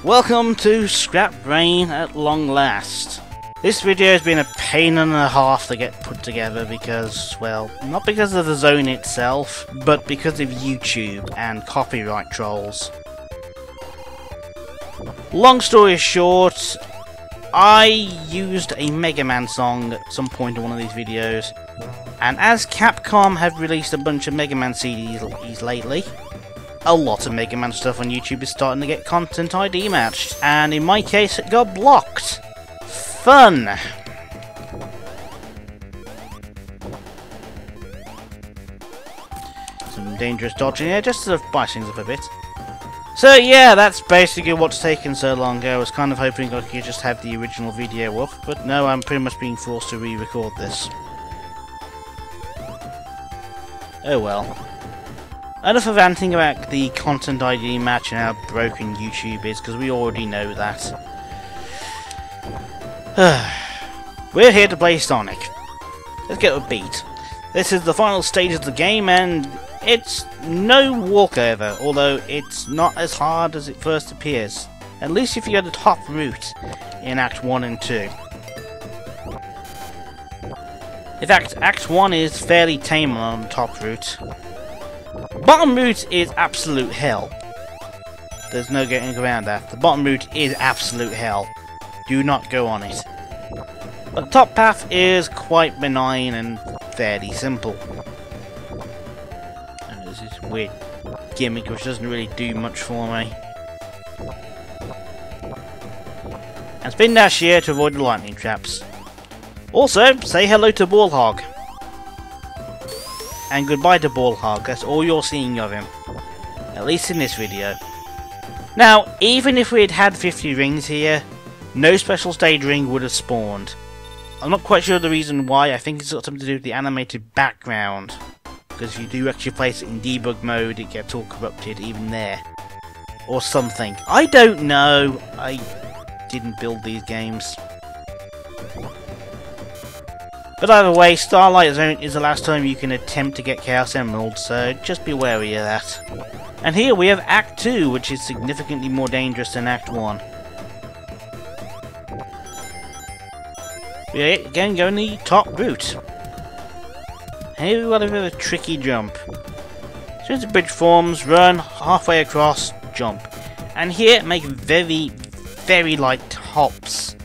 Welcome to Scrap Brain at long last. This video has been a pain and a half to get put together because, well, not because of the zone itself, but because of YouTube and copyright trolls. Long story short, I used a Mega Man song at some point in one of these videos, and as Capcom have released a bunch of Mega Man CDs lately, a lot of Mega Man stuff on YouTube is starting to get content ID matched, and in my case it got blocked. Fun! Some dangerous dodging here, just to spice things up a bit. So yeah, that's basically what's taken so long. I was kind of hoping I could just have the original video up, but no, I'm pretty much being forced to re-record this. Oh well. Enough of ranting about the content ID match and how broken YouTube is, because we already know that. We're here to play Sonic. Let's get a beat. This is the final stage of the game, and it's no walkover, although it's not as hard as it first appears. At least if you go the top route in Act 1 and 2. In fact, Act 1 is fairly tame on the top route. Bottom route is absolute hell. There's no getting around that. The bottom route is absolute hell. Do not go on it. But the top path is quite benign and fairly simple. And there's this weird gimmick which doesn't really do much for me. And spin dash here to avoid the lightning traps. Also, say hello to Hedgehog. And goodbye to Hedgehog, that's all you're seeing of him. At least in this video. Now, even if we had had 50 rings here, no special stage ring would have spawned. I'm not quite sure the reason why. I think it's got something to do with the animated background. Because if you do actually place it in debug mode, it gets all corrupted even there. Or something. I don't know. I didn't build these games. But either way, Starlight Zone is the last time you can attempt to get Chaos Emeralds, so just be wary of that. And here we have Act 2, which is significantly more dangerous than Act 1. We are again going the top route. And here we've got a bit of a tricky jump. As soon as the bridge forms, run halfway across, jump. And here make very, very light hops.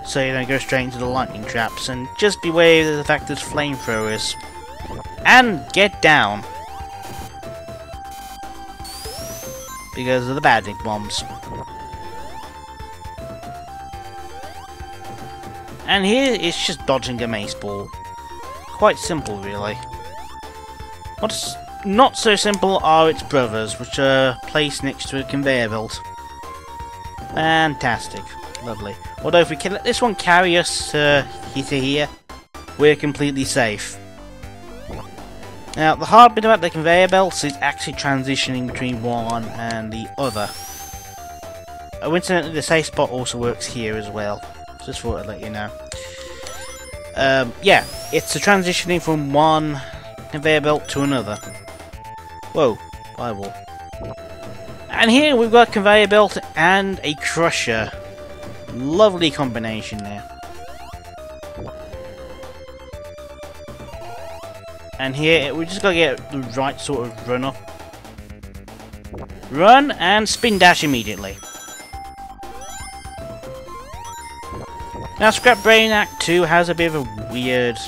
So you don't go straight into the lightning traps, and just beware of the fact there's flamethrowers. And get down. Because of the badnik bombs. And here it's just dodging a mace ball. Quite simple really. What's not so simple are its brothers, which are placed next to a conveyor belt. Fantastic. Lovely. Although if we can let this one carry us to here, we're completely safe. Now, the hard bit about the conveyor belts is actually transitioning between one and the other. Oh, incidentally, the safe spot also works here as well. Just thought I'd let you know. Yeah, it's the transitioning from one conveyor belt to another. Whoa, fireball. And here we've got a conveyor belt and a crusher. Lovely combination there. And here we just gotta get the right sort of run up. Run and spin dash immediately. Now Scrap Brain Act 2 has a bit of a weird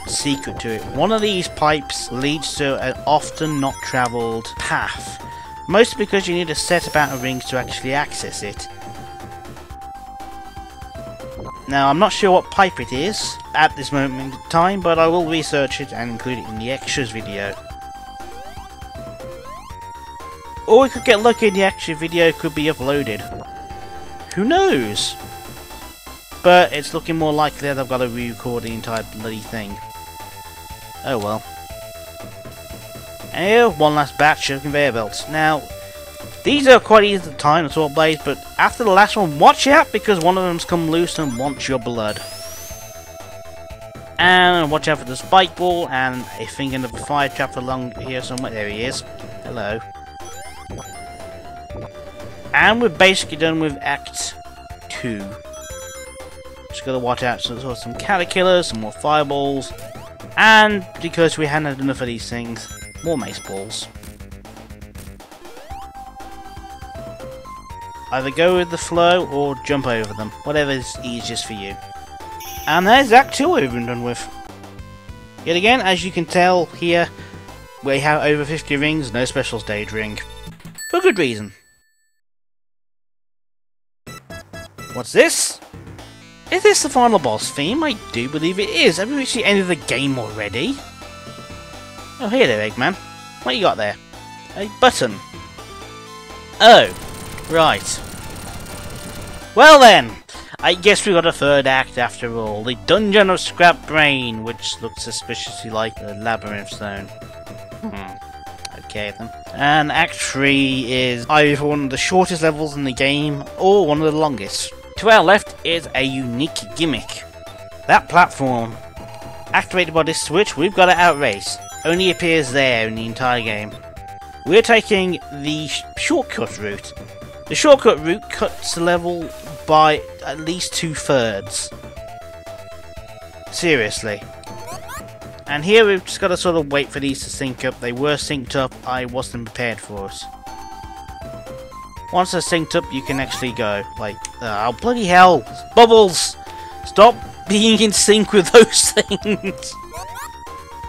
secret to it. One of these pipes leads to an often not travelled path. Mostly because you need a set amount of rings to actually access it. Now, I'm not sure what pipe it is at this moment in time, but I will research it and include it in the extras video. Or we could get lucky and the extra video could be uploaded. Who knows? But it's looking more likely that I've got to re-record the entire bloody thing. Oh well. And here, one last batch of conveyor belts. Now, these are quite easy to time, the Sword Blades, but after the last one, watch out because one of them's come loose and wants your blood. And watch out for the spike ball, and I think another fire trap along here somewhere. There he is. Hello. And we're basically done with Act 2. Just gotta watch out for some caterpillars, some more fireballs, and because we hadn't had enough of these things, more mace balls. Either go with the flow or jump over them, whatever is easiest for you. And there's Act 2 we've been done with. Yet again, as you can tell here, we have over 50 rings, no special stage ring. For good reason. What's this? Is this the final boss theme? I do believe it is. Have we reached the end of the game already? Oh, here there, Eggman. What you got there? A button. Oh, right. Well then, I guess we got a third act after all. The Dungeon of Scrap Brain, which looks suspiciously like a labyrinth zone. Okay then. And Act 3 is either one of the shortest levels in the game, or one of the longest. To our left is a unique gimmick. That platform, activated by this switch, we've got to outrace. Only appears there in the entire game. We're taking the shortcut route. The shortcut route cuts the level by at least 2/3. Seriously. And here we've just got to sort of wait for these to sync up. They were synced up, I wasn't prepared for it. Once they're synced up, you can actually go. Like, oh bloody hell! Bubbles! Stop being in sync with those things!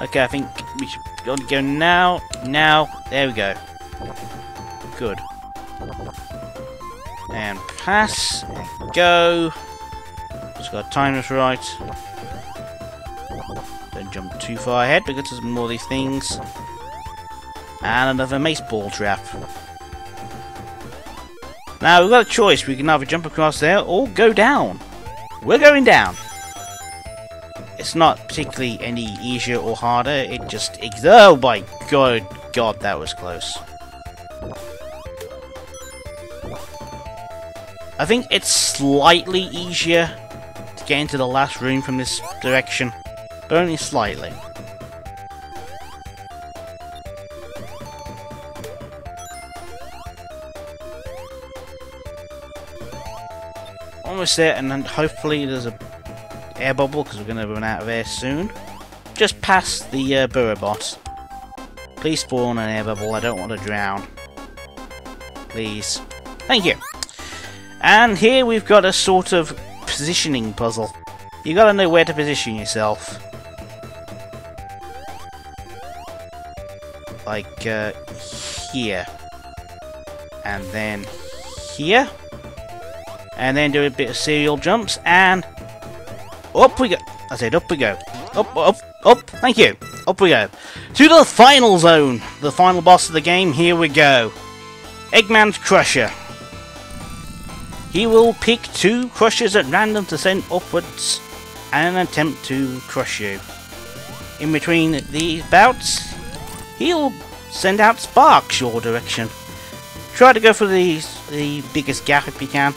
Okay, I think we should go now. Now, there we go. Good. And pass, and go. Just gotta time this right. Don't jump too far ahead because there's more of these things. And another mace ball trap. Now we've got a choice. We can either jump across there or go down. We're going down. It's not particularly any easier or harder. It just... oh my god, that was close. I think it's slightly easier to get into the last room from this direction, but only slightly. Almost there, and then hopefully there's a air bubble because we're going to run out of air soon. Just past the burrow boss. Please spawn an air bubble. I don't want to drown. Please. Thank you. And here we've got a sort of positioning puzzle. You got to know where to position yourself. Like here, and then here. And then do a bit of serial jumps, and up we go. I said up we go. Up, up, up. Thank you. Up we go. To the final zone. The final boss of the game. Here we go. Eggman's Crusher. He will pick 2 crushers at random to send upwards and attempt to crush you. In between these bouts, he'll send out sparks your direction. Try to go for the biggest gap if you can.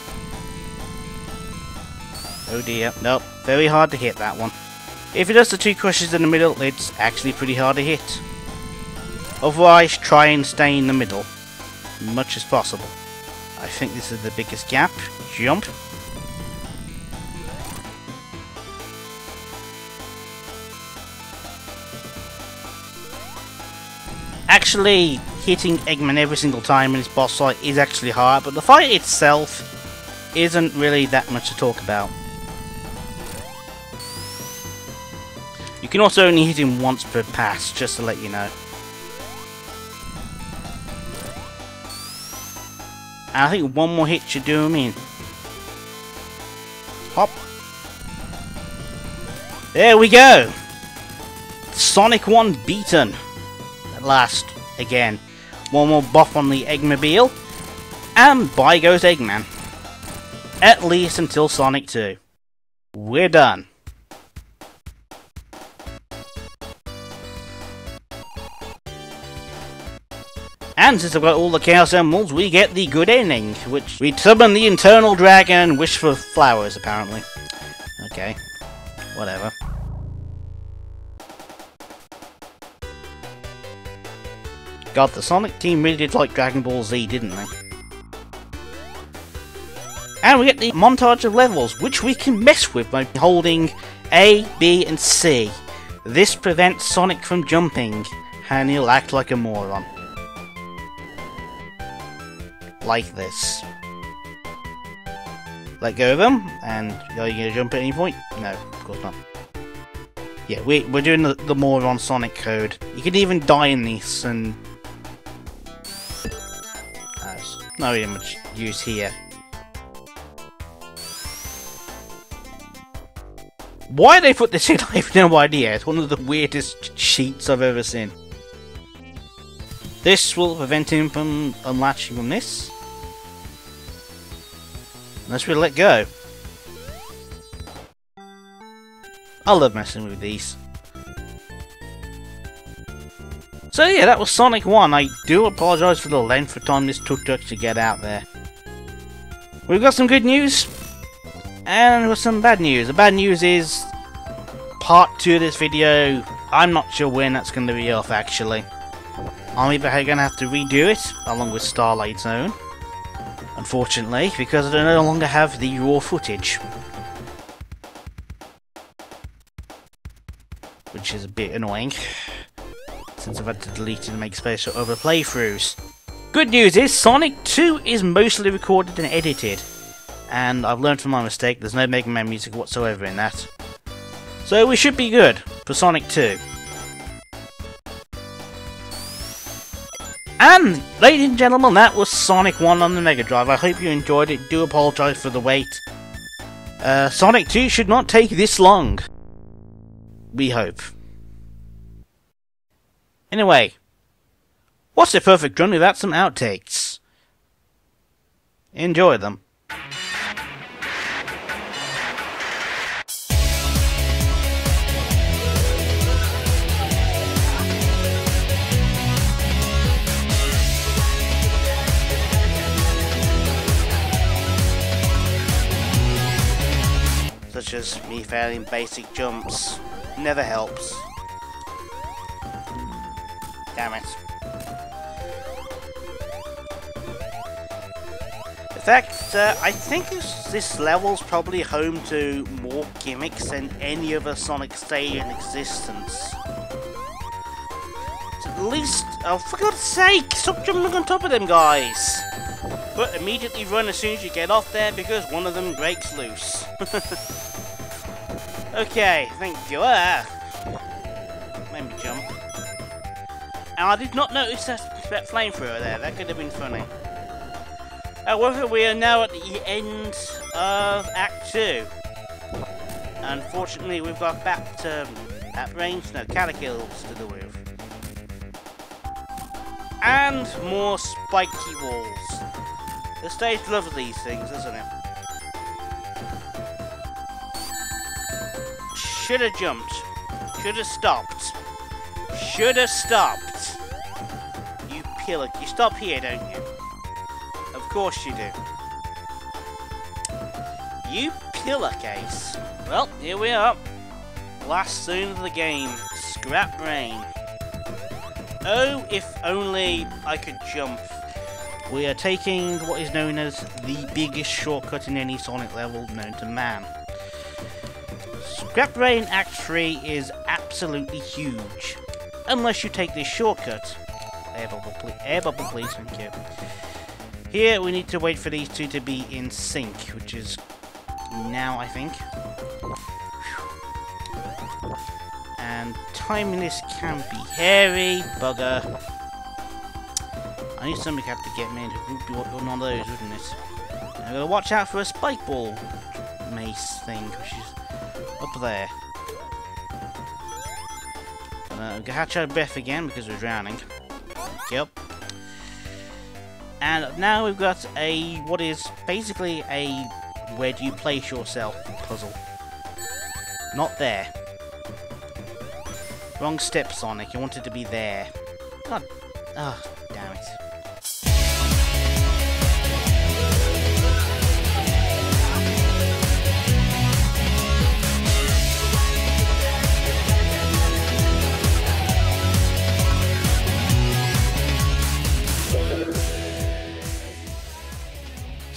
Oh dear, nope, very hard to hit that one. If it does the 2 crushes in the middle, it's actually pretty hard to hit. Otherwise, try and stay in the middle, as much as possible. I think this is the biggest gap. Jump. Actually, hitting Eggman every single time in this boss fight is actually hard, but the fight itself isn't really that much to talk about. You can also only hit him once per pass, just to let you know. And I think one more hit should do him in. Hop. There we go! Sonic 1 beaten. At last, again. One more buff on the Eggmobile. And by goes Eggman. At least until Sonic 2. We're done. And since I've got all the Chaos Emeralds, we get the good ending, which we summon the Internal Dragon and wish for flowers, apparently. Okay, whatever. God, the Sonic team really did like Dragon Ball Z, didn't they? And we get the montage of levels, which we can mess with by holding A, B, and C. This prevents Sonic from jumping, and he'll act like a moron. Like this. Let go of them, and are you going to jump at any point? No, of course not. Yeah, we're doing the moron Sonic code. You can even die in this, and there's not really much use here. Why they put this in, I have no idea. It's one of the weirdest sheets I've ever seen. This will prevent him from unlatching from this. Unless we let go. I love messing with these. So yeah, that was Sonic 1. I do apologise for the length of time this took to actually get out there. We've got some good news. And with some bad news. The bad news is part 2 of this video. I'm not sure when that's going to be off actually. I'm either going to have to redo it along with Starlight Zone, unfortunately, because I no longer have the raw footage, which is a bit annoying since I've had to delete it and make space for other playthroughs. Good news is Sonic 2 is mostly recorded and edited. And I've learned from my mistake, there's no Mega Man music whatsoever in that. So we should be good for Sonic 2. And, ladies and gentlemen, that was Sonic 1 on the Mega Drive. I hope you enjoyed it. Do apologise for the wait. Sonic 2 should not take this long. We hope. Anyway, what's a perfect run without some outtakes? Enjoy them. Such as me failing basic jumps. Never helps. Damn it. In fact, I think this level's probably home to more gimmicks than any other Sonic stage in existence. At least, oh for God's sake, stop jumping on top of them guys! But immediately run as soon as you get off there because one of them breaks loose. Okay, thank you. Made me jump. And I did not notice that flamethrower there. That could have been funny. However, we are now at the end of Act 2. Unfortunately, we've got back to that range. No, Caterpillars to the roof. And more spiky walls. The stage loves these things, doesn't it? Should have jumped. Should have stopped. Should have stopped. You pillar. You stop here, don't you? Of course you do. You pillowcase. Well, here we are. Last zone of the game. Scrap Rain. Oh, if only I could jump. We are taking what is known as the biggest shortcut in any Sonic level known to man. Scrap Rain Act 3 is absolutely huge. Unless you take this shortcut. Air bubble please, thank you. Here we need to wait for these two to be in sync, which is now I think. And timing this can be hairy, bugger. I knew somebody had to get me into one of those, wouldn't it? I'm gonna watch out for a spike ball mace thing, which is up there. Catch our breath again because we're drowning. Yep. And now we've got a what is basically a where do you place yourself puzzle. Not there. Wrong step, Sonic. You wanted to be there. God. Oh, damn it.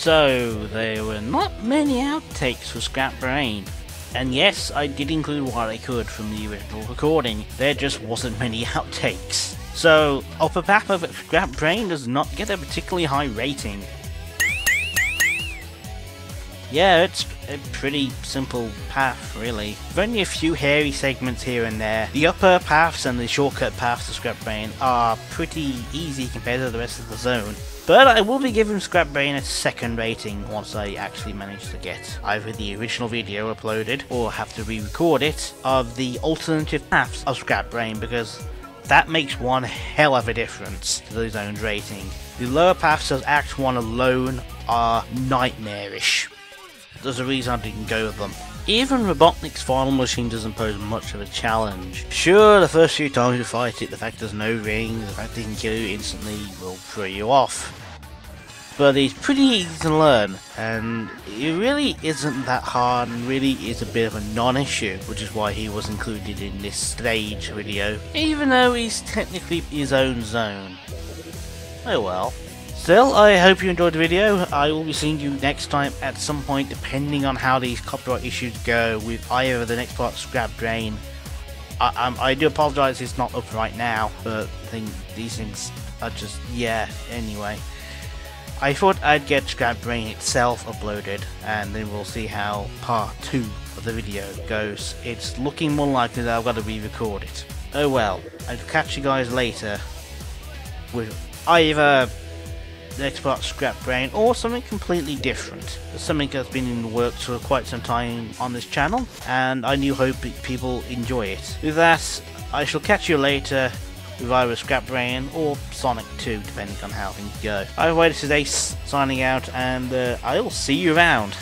So, there were not many outtakes for Scrap Brain. And yes, I did include what I could from the original recording, there just wasn't many outtakes. So, Upper Path of Scrap Brain does not get a particularly high rating. Yeah, it's a pretty simple path, really. With only a few hairy segments here and there, the upper paths and the shortcut paths to Scrap Brain are pretty easy compared to the rest of the zone. But I will be giving Scrap Brain a second rating once I actually manage to get either the original video uploaded or have to re-record it of the alternative paths of Scrap Brain, because that makes one hell of a difference to the zone's rating. The lower paths of Act 1 alone are nightmarish. There's a reason I didn't go with them. Even Robotnik's final machine doesn't pose much of a challenge. Sure, the first few times you fight it, the fact there's no rings, the fact they can kill you instantly will throw you off. But it's pretty easy to learn, and it really isn't that hard, and really is a bit of a non-issue, which is why he was included in this stage video, even though he's technically his own zone. Oh well. Still, I hope you enjoyed the video. I will be seeing you next time at some point, depending on how these copyright issues go with either the next part of Scrap Brain. I do apologise it's not up right now, but these things are just, yeah, anyway. I thought I'd get Scrap Brain itself uploaded, and then we'll see how part 2 of the video goes. It's looking more likely that I've got to re-record it. Oh well, I'll catch you guys later with either the next part of Scrap Brain or something completely different. Something that's been in the works for quite some time on this channel, and I do hope people enjoy it. With that, I shall catch you later with either Scrap Brain or Sonic 2, depending on how things go. Either way, this is Ace signing out, and I'll see you around.